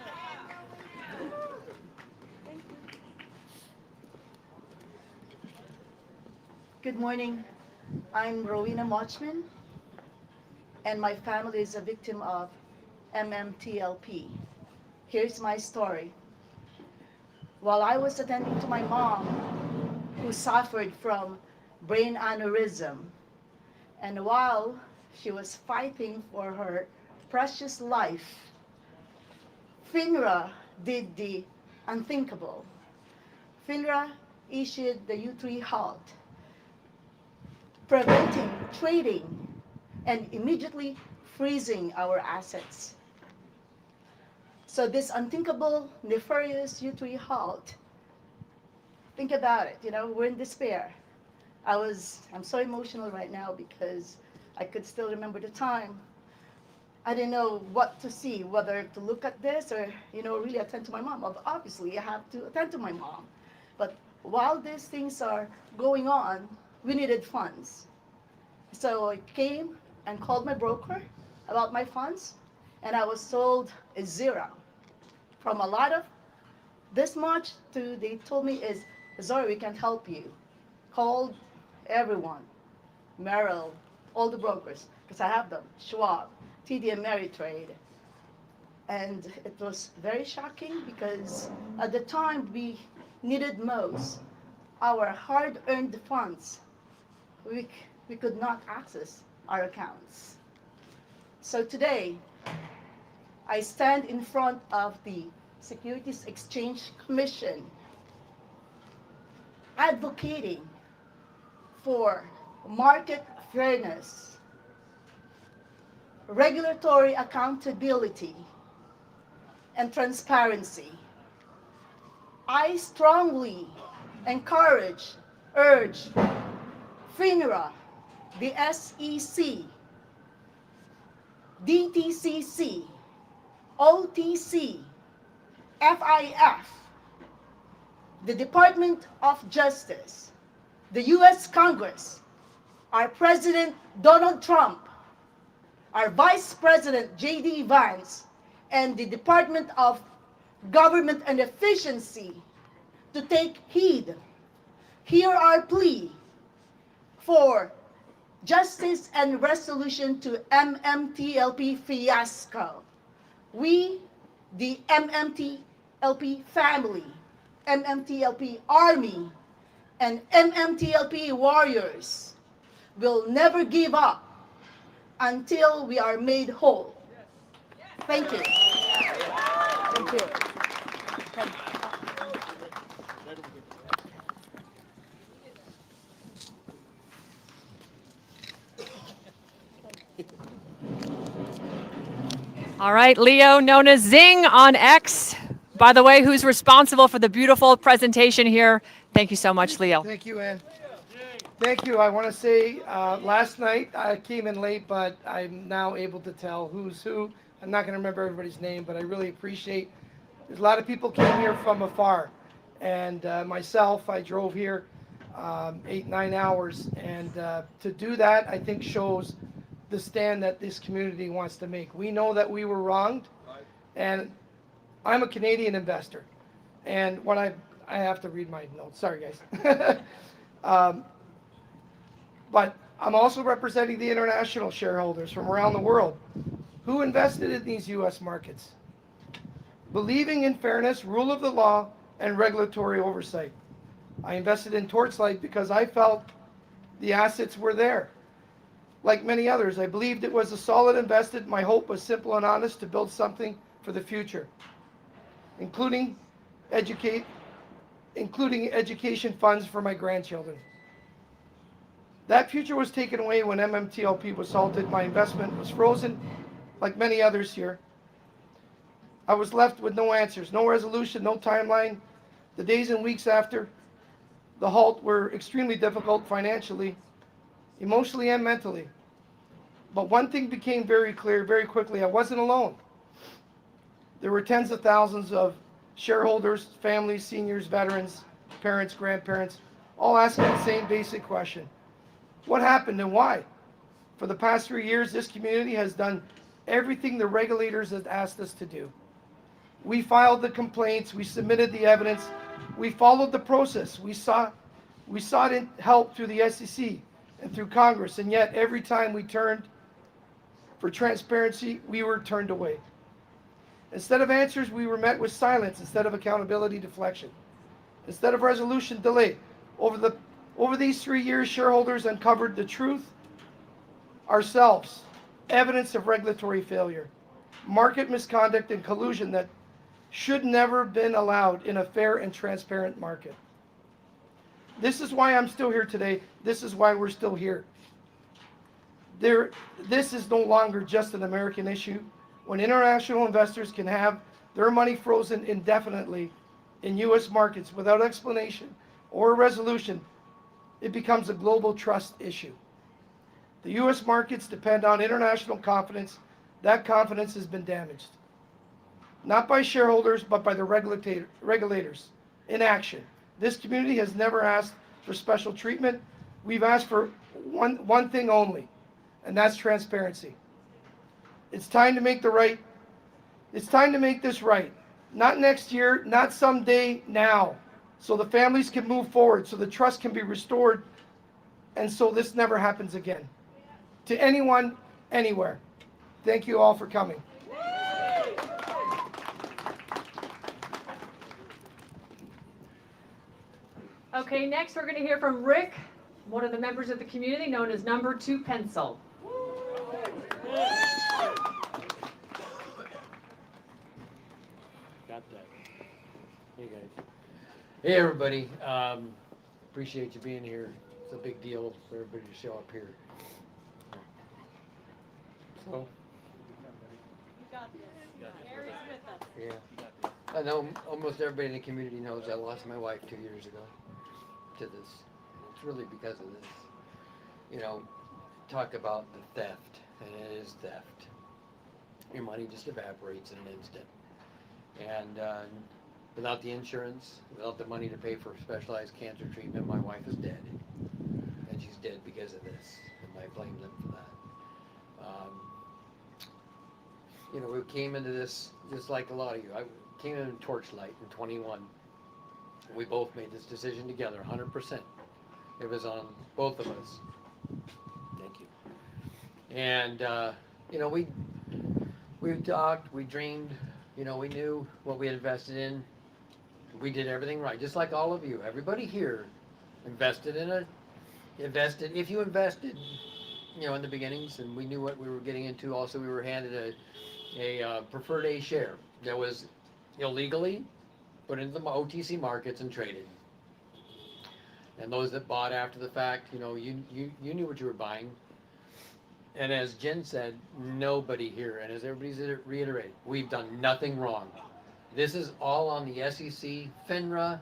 Good morning. I'm Rowena Mochman, and my family is a victim of MMTLP. Here's my story. While I was attending to my mom, who suffered from brain aneurysm, and while she was fighting for her precious life, FINRA did the unthinkable. FINRA issued the U3 halt, preventing trading and immediately freezing our assets. So this unthinkable, nefarious U3 halt, think about it, we're in despair. I'm so emotional right now because I could still remember the time. I didn't know what to see, whether to look at this or, really attend to my mom. Obviously, I have to attend to my mom. But while these things are going on, we needed funds. So I came and called my broker about my funds, and I was told it's zero. From a lot of this much to, they told me is, sorry, we can't help you. Called everyone, Merrill, all the brokers, because I have them, Schwab, TD Ameritrade. And it was very shocking because at the time we needed most our hard-earned funds. We could not access our accounts. So today, I stand in front of the Securities Exchange Commission advocating for market fairness, regulatory accountability, and transparency. I strongly urge FINRA, the SEC, DTCC, OTC, FIF, the Department of Justice, the U.S. Congress, our President Donald Trump, our Vice President J.D. Vance, and the Department of Government and Efficiency to take heed. Hear our plea for justice and resolution to MMTLP fiasco. We, the MMTLP family, MMTLP army, and MMTLP warriors will never give up until we are made whole. Thank you. Thank you. All right, Leo, known as Zing on X. By the way, who's responsible for the beautiful presentation here? Thank you so much, Leo. Thank you, Ann. Thank you. I want to say last night I came in late, but I'm now able to tell who's who. I'm not going to remember everybody's name, but I really appreciate. There's a lot of people came here from afar, and myself, I drove here 8-9 hours, and to do that, I think shows the stand that this community wants to make. We know that we were wronged, and I'm a Canadian investor, and when I have to read my notes. Sorry, guys. But I'm also representing the international shareholders from around the world who invested in these U.S. markets, believing in fairness, rule of the law, and regulatory oversight. I invested in Torchlight because I felt the assets were there. Like many others, I believed it was a solid investment. My hope was simple and honest, to build something for the future, including education funds for my grandchildren. That future was taken away when MMTLP was halted. My investment was frozen, like many others here. I was left with no answers, no resolution, no timeline. The days and weeks after the halt were extremely difficult financially, emotionally, and mentally. But one thing became very clear very quickly: I wasn't alone. There were tens of thousands of shareholders, families, seniors, veterans, parents, grandparents, all asking the same basic question: what happened and why? For the past 3 years, this community has done everything the regulators have asked us to do. We filed the complaints, we submitted the evidence, we followed the process, we sought help through the SEC and through Congress, and yet every time we turned for transparency, we were turned away. Instead of answers, we were met with silence. Instead of accountability, deflection. Instead of resolution, delay. Over these 3 years, shareholders uncovered the truth ourselves, evidence of regulatory failure, market misconduct, and collusion that should never have been allowed in a fair and transparent market. This is why I'm still here today. This is why we're still here. This is no longer just an American issue. When international investors can have their money frozen indefinitely in U.S. markets without explanation or resolution, it becomes a global trust issue. The U.S. markets depend on international confidence. That confidence has been damaged, not by shareholders, but by the regulators in action. This community has never asked for special treatment. We've asked for one thing only, and that's transparency. It's time to make this right. Not next year, not someday, now. So the families can move forward, so the trust can be restored, and so this never happens again. To anyone, anywhere. Thank you all for coming. Okay, next we're going to hear from Rick, one of the members of the community known as Number 2 Pencil. Got that. Hey guys. Hey everybody. Appreciate you being here. It's a big deal for everybody to show up here. So. Yeah. I know almost everybody in the community knows I lost my wife 2 years ago to this. It's really because of this. You know, talk about the theft, and it is theft. Your money just evaporates in an instant. And without the insurance, without the money to pay for specialized cancer treatment, my wife is dead. And she's dead because of this, and I blame them for that. You know, we came into this just like a lot of you. I came in Torchlight in 21. We both made this decision together, 100%. It was on both of us. Thank you. And, you know, we talked, we dreamed, you know, we knew what we had invested in. We did everything right, just like all of you. Everybody here invested, if you invested, you know, in the beginnings, and we knew what we were getting into. Also, we were handed a preferred A share that was illegally put into the OTC markets and traded. And those that bought after the fact, you know, you knew what you were buying. And as Jen said, nobody here, and as everybody's reiterated, we've done nothing wrong. This is all on the SEC, FINRA,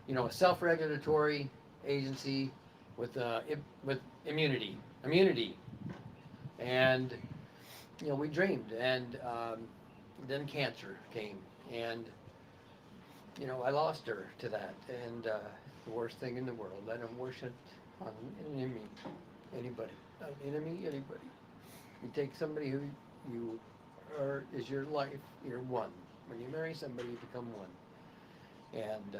you know, a self-regulatory agency with immunity. And, you know, we dreamed, and then cancer came, and, you know, I lost her to that, and the worst thing in the world. I don't wish it on anybody. You take somebody who you is your life, you're one. When you marry somebody, you become one. And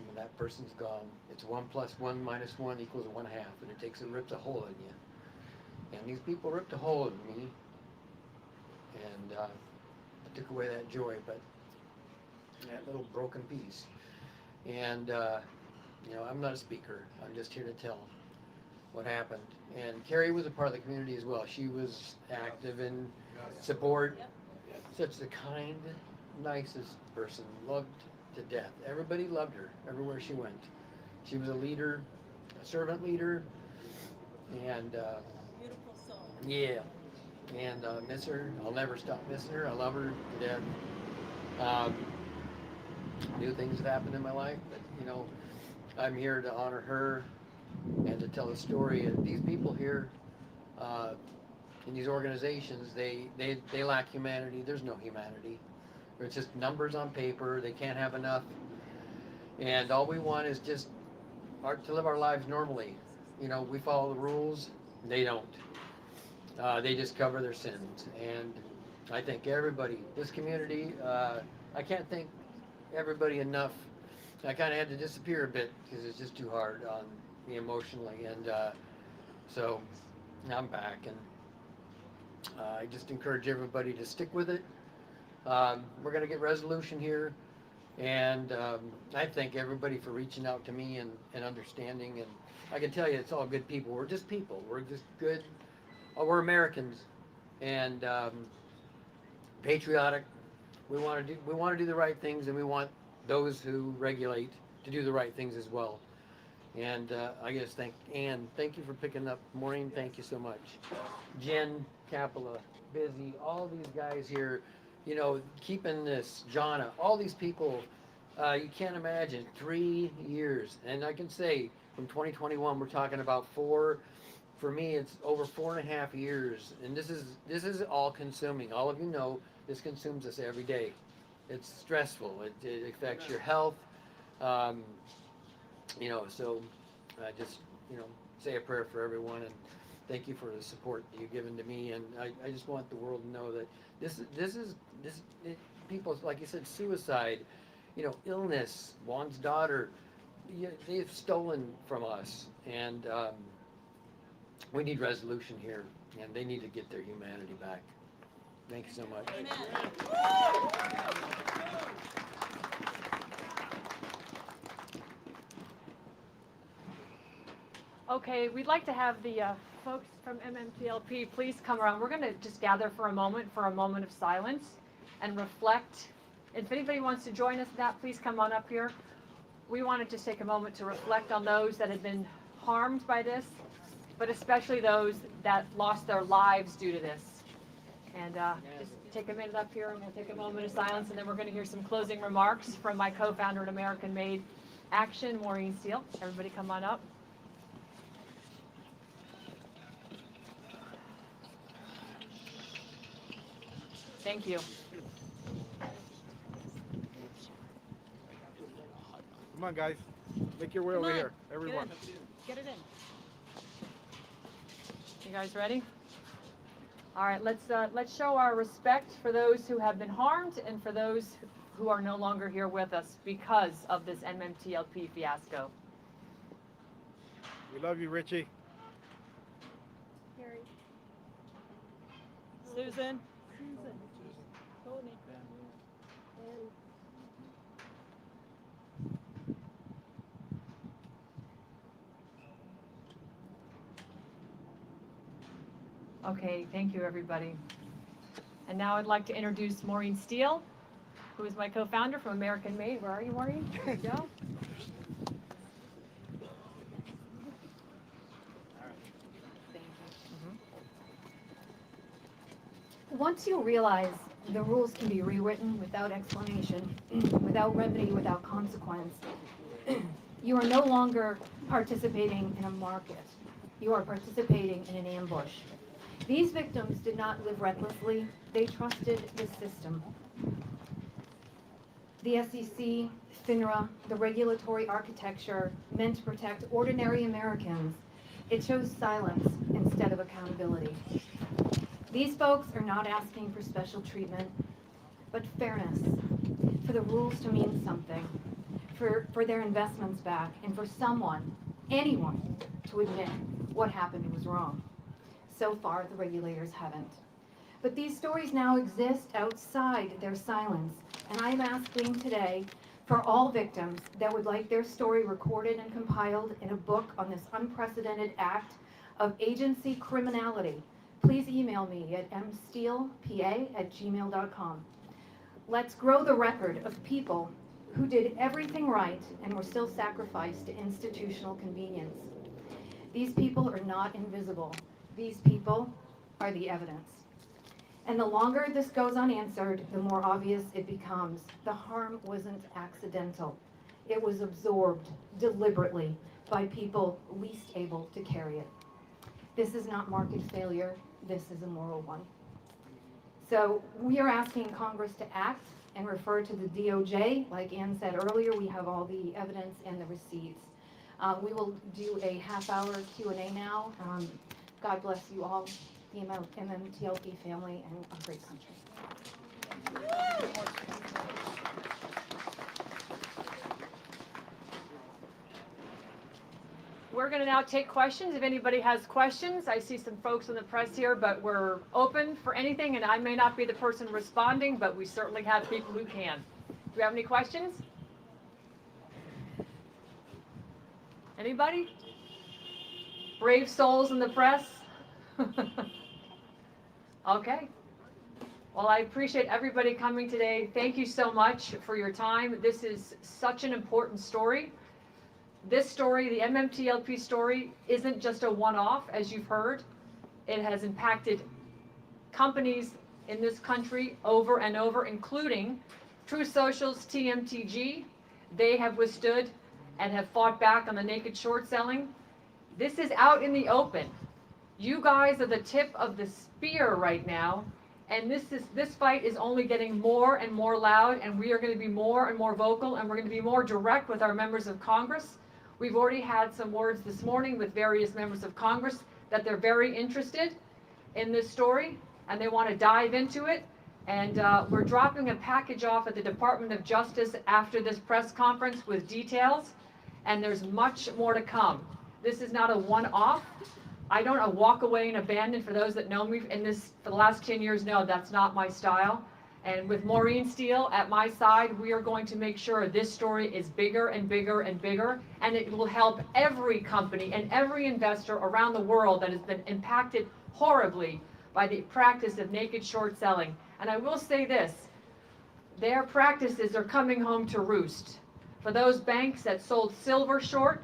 when that person's gone, it's 1 + 1 - 1 = 1/2, and it rips a hole in you. And these people ripped a hole in me, and it took away that joy, but that little broken piece. And you know, I'm not a speaker. I'm just here to tell what happened. And Carrie was a part of the community as well. She was active in support. Such the kind, nicest person, loved to death. Everybody loved her everywhere she went. She was a leader, a servant leader, and Beautiful soul. yeah, and miss her. I'll never stop missing her. I love her to death. New things have happened in my life, but you know, I'm here to honor her and to tell the story. And these people here in these organizations, they lack humanity. There's no humanity. It's just numbers on paper. They can't have enough. And all we want is just to live our lives normally. You know, we follow the rules. They don't. They just cover their sins. And I thank everybody, this community. I can't thank everybody enough. I kind of had to disappear a bit because it's just too hard on me emotionally. And so I'm back. And I just encourage everybody to stick with it. We're going to get resolution here. And I thank everybody for reaching out to me and understanding. And I can tell you, it's all good people. We're just people. We're just good. We're Americans, and patriotic. We want to do the right things, and we want those who regulate to do the right things as well. And I just thank Ann. Thank you for picking up. Maureen, thank you so much. Jen, Capella, Busy, all these guys here. You know, keeping this, Jonna, all these people, you can't imagine, 3 years. And I can say from 2021, we're talking about for me, it's over 4.5 years. And this is all consuming. All of you know, this consumes us every day. It's stressful. It affects your health. You know, so I just, you know, say a prayer for everyone, and thank you for the support that you've given to me. And I just want the world to know that people, like you said, suicide, you know, illness, Juan's daughter, they've stolen from us, and we need resolution here, and they need to get their humanity back. Thank you so much. Okay, we'd like to have the folks from MMTLP please come around. We're going to just gather for a moment of silence and reflect. If anybody wants to join us in that, please come on up here. We want to just take a moment to reflect on those that have been harmed by this, but especially those that lost their lives due to this. And just take a minute up here, and we'll take a moment of silence, and then we're going to hear some closing remarks from my co-founder at American Made Action, Maureen Steele. Everybody come on up. Thank you. Come on, guys. Make your way over here, everyone. Get it in. You guys ready? All right, let's show our respect for those who have been harmed and for those who are no longer here with us because of this MMTLP fiasco. We love you, Richie. Carrie. Susan. Tony. Okay, thank you, everybody. And now I'd like to introduce Maureen Steele, who is my co-founder from American Made. Where are you, Maureen? There you go. Once you realize the rules can be rewritten without explanation, without remedy, without consequence, you are no longer participating in a market. You are participating in an ambush. These victims did not live recklessly. They trusted the system. The SEC, FINRA, the regulatory architecture meant to protect ordinary Americans. It chose silence instead of accountability. These folks are not asking for special treatment, but fairness, for the rules to mean something, for their investments back, and for someone, anyone, to admit what happened was wrong. So far, the regulators haven't. But these stories now exist outside their silence, and I'm asking today for all victims that would like their story recorded and compiled in a book on this unprecedented act of agency criminality. Please email me at msteelpa@gmail.com. Let's grow the record of people who did everything right and were still sacrificed to institutional convenience. These people are not invisible. These people are the evidence. And the longer this goes unanswered, the more obvious it becomes. The harm wasn't accidental. It was absorbed deliberately by people least able to carry it. This is not market failure. This is a moral one. So we are asking Congress to act and refer to the DOJ. Like Ann said earlier, we have all the evidence and the receipts. We will do a half-hour Q&A now. God bless you all, the MMTLP family, and our great country. We're going to now take questions. If anybody has questions, I see some folks in the press here, but we're open for anything, and I may not be the person responding, but we certainly have people who can. Do we have any questions? Anybody? Brave souls in the press? Okay. Well, I appreciate everybody coming today. Thank you so much for your time. This is such an important story. This story, the MMTLP story, isn't just a one-off, as you've heard. It has impacted companies in this country over and over, including Truth Social's TMTG. They have withstood and have fought back on the naked short selling. This is out in the open. You guys are the tip of the spear right now, and this fight is only getting more and more loud, and we are going to be more and more vocal, and we're going to be more direct with our members of Congress. We've already had some words this morning with various members of Congress that they're very interested in this story, and they want to dive into it. And we're dropping a package off at the Department of Justice after this press conference with details, and there's much more to come. This is not a one-off. I don't walk away and abandon. For those that know me in this for the last 10 years, no, that's not my style. And with Maureen Steele at my side, we are going to make sure this story is bigger and bigger and bigger, and it will help every company and every investor around the world that has been impacted horribly by the practice of naked short selling. And I will say this, their practices are coming home to roost. For those banks that sold silver short,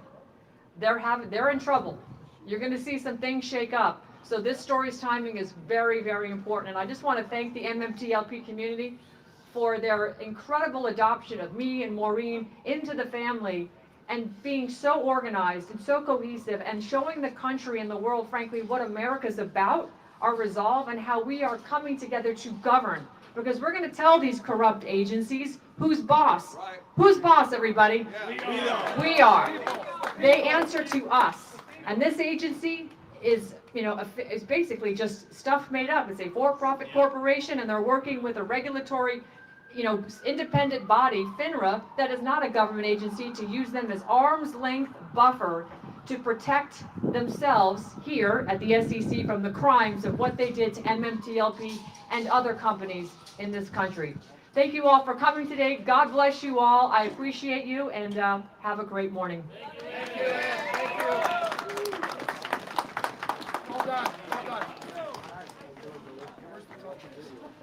they're in trouble. You're going to see some things shake up. So this story's timing is very, very important. And I just want to thank the MMTLP community for their incredible adoption of me and Maureen into the family, and being so organized and so cohesive, and showing the country and the world, frankly, what America's about, our resolve, and how we are coming together to govern. Because we're going to tell these corrupt agencies who's boss. Right. Who's boss, everybody? Yeah. We are. They answer to us. And this agency is, is basically just stuff made up. It's a for-profit corporation, and they're working with a regulatory, independent body, FINRA, that is not a government agency, to use them as arm's length buffer to protect themselves here at the SEC from the crimes of what they did to MMTLP and other companies in this country. Thank you all for coming today. God bless you all. I appreciate you, and have a great morning. Thank you.